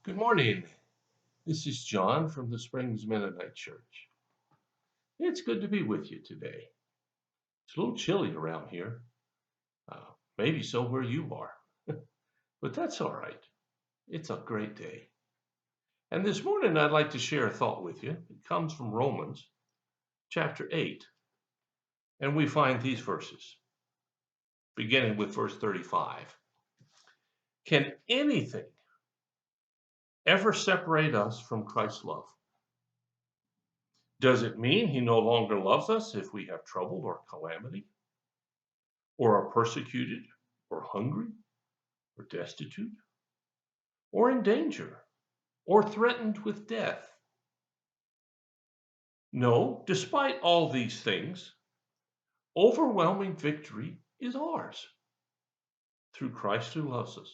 Good morning. This is John from the Springs Mennonite Church. It's good to be with you today. It's a little chilly around here, maybe so where you are, but that's all right. It's a great day. And this morning I'd like to share a thought with you. It comes from Romans chapter 8, and we find these verses, beginning with verse 35. Can anything ever separate us from Christ's love? Does it mean he no longer loves us if we have trouble or calamity, or are persecuted, or hungry, or destitute, or in danger, or threatened with death? No, despite all these things, overwhelming victory is ours through Christ who loves us.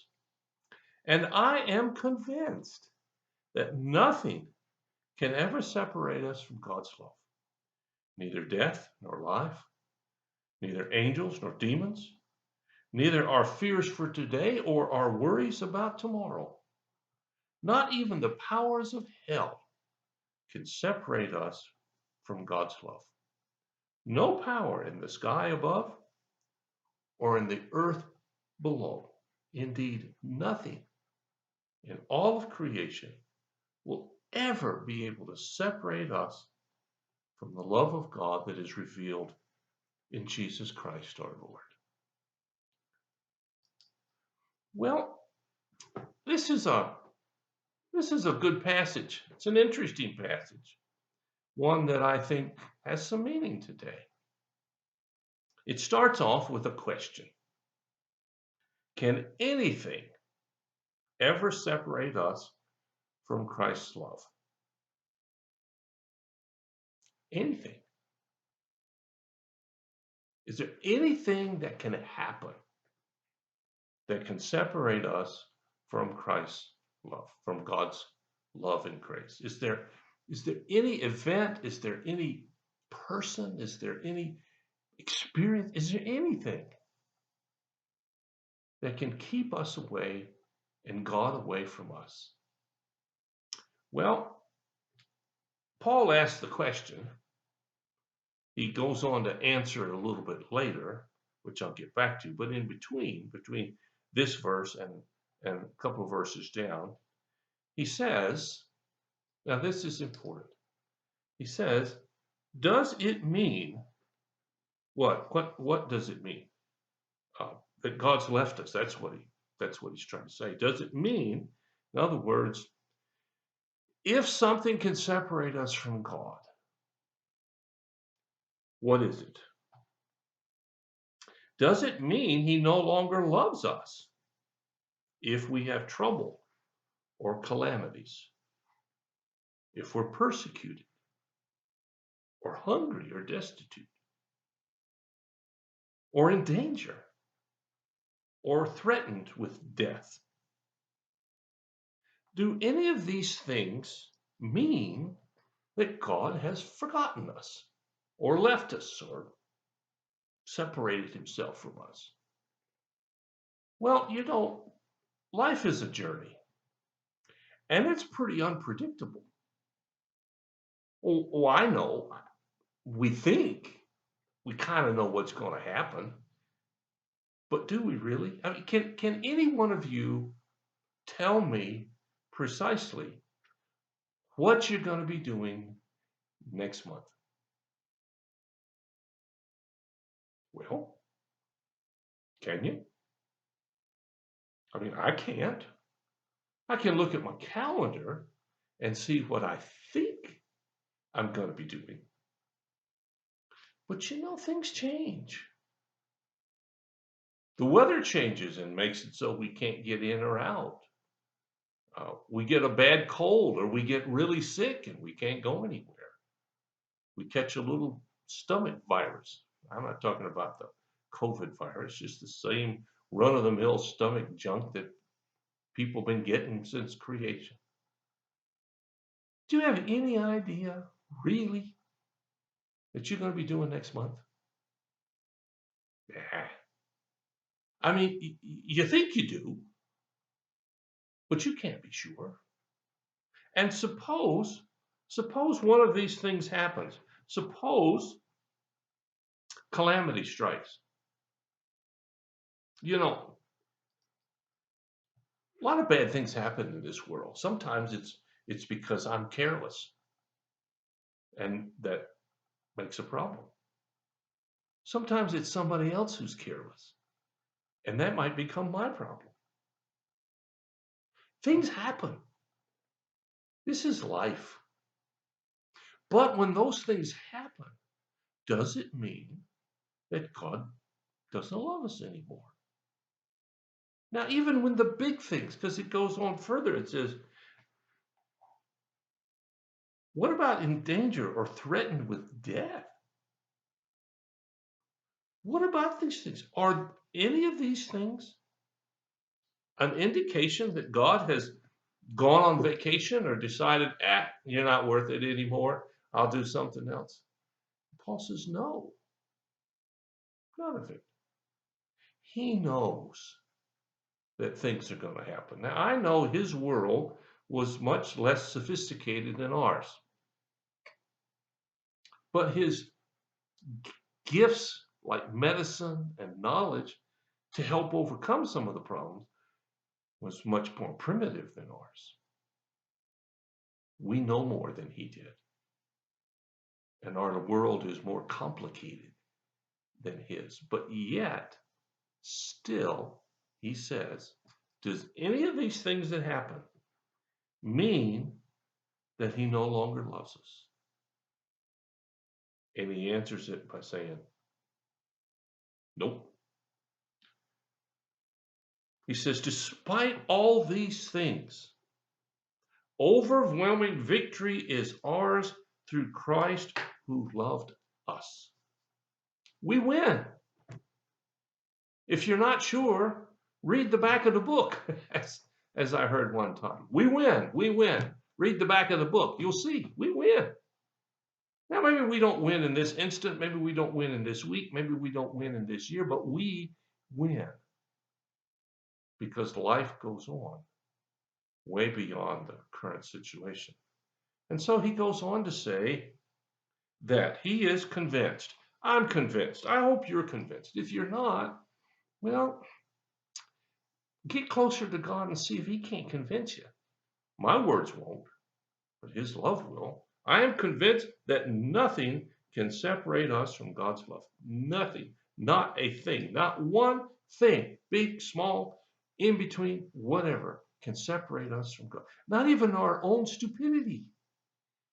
And I am convinced that nothing can ever separate us from God's love. Neither death nor life, neither angels nor demons, neither our fears for today or our worries about tomorrow. Not even the powers of hell can separate us from God's love. No power in the sky above or in the earth below. Indeed, nothing in all of creation will ever be able to separate us from the love of God that is revealed in Jesus Christ our Lord. Well, this is a good passage. It's an interesting passage, one that I think has some meaning today. It starts off with a question. Can anything ever separate us from Christ's love? Anything. Is there anything that can happen that can separate us from Christ's love, from God's love and grace? Is there any event? Is there any person? Is there any experience? Is there anything that can keep us away and God away from us? Well, Paul asked the question. He goes on to answer it a little bit later, which I'll get back to. But in between this verse and a couple of verses down, he says, now this is important. He says, does it mean what? What does it mean? That God's left us. That's what he's trying to say. Does it mean, in other words, if something can separate us from God, what is it? Does it mean he no longer loves us if we have trouble or calamities, if we're persecuted or hungry or destitute or in danger or threatened with death? Do any of these things mean that God has forgotten us or left us or separated himself from us? Well, life is a journey and it's pretty unpredictable. Oh, I know. We think we kind of know what's going to happen, but do we really? I mean, can any one of you tell me precisely what you're going to be doing next month? Well, can you? I mean, I can't. I can look at my calendar and see what I think I'm going to be doing. But things change. The weather changes and makes it so we can't get in or out. We get a bad cold or we get really sick and we can't go anywhere. We catch a little stomach virus. I'm not talking about the COVID virus, just the same run-of-the-mill stomach junk that people have been getting since creation. Do you have any idea, really, that you're going to be doing next month? Nah. I mean, you think you do, but you can't be sure. And suppose one of these things happens. Suppose calamity strikes. You know, a lot of bad things happen in this world. Sometimes it's because I'm careless, and that makes a problem. Sometimes it's somebody else who's careless, and that might become my problem. Things happen. This is life. But when those things happen, does it mean that God doesn't love us anymore? Now, even when the big things, because it goes on further, it says, what about in danger or threatened with death? What about these things? Are any of these things an indication that God has gone on vacation or decided, you're not worth it anymore, I'll do something else? Paul says, no, none of it. He knows that things are going to happen. Now, I know his world was much less sophisticated than ours, but his gifts like medicine and knowledge to help overcome some of the problems was much more primitive than ours. We know more than he did. And our world is more complicated than his. But yet, still, he says, does any of these things that happen mean that he no longer loves us? And he answers it by saying, nope. He says, despite all these things, overwhelming victory is ours through Christ who loved us. We win. If you're not sure, read the back of the book, as I heard one time. We win. We win. Read the back of the book. You'll see. We win. Now, maybe we don't win in this instant. Maybe we don't win in this week. Maybe we don't win in this year, but we win because life goes on way beyond the current situation. And so he goes on to say that he is convinced. I'm convinced. I hope you're convinced. If you're not, well, get closer to God and see if he can't convince you. My words won't, but his love will. I am convinced that nothing can separate us from God's love. Nothing, not a thing, not one thing, big, small, in between, whatever, can separate us from God. Not even our own stupidity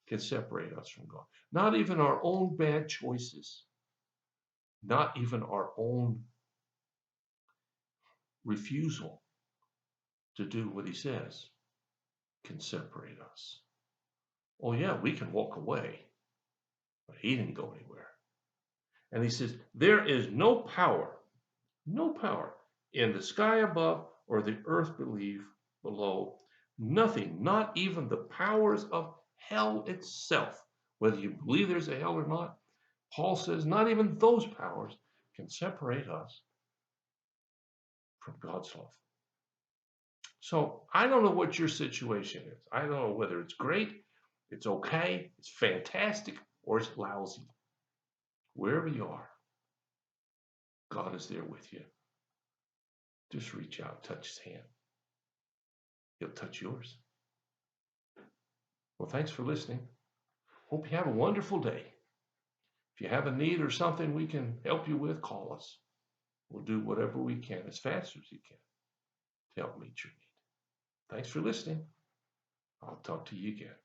can separate us from God. Not even our own bad choices. Not even our own refusal to do what he says can separate us. Oh yeah, we can walk away, but he didn't go anywhere. And he says, there is no power in the sky above or the earth below. Nothing, not even the powers of hell itself. Whether you believe there's a hell or not, Paul says not even those powers can separate us from God's love. So I don't know what your situation is. I don't know whether it's great, it's okay, it's fantastic, or it's lousy. Wherever you are, God is there with you. Just reach out, touch his hand. He'll touch yours. Well, thanks for listening. Hope you have a wonderful day. If you have a need or something we can help you with, call us. We'll do whatever we can as fast as you can to help meet your need. Thanks for listening. I'll talk to you again.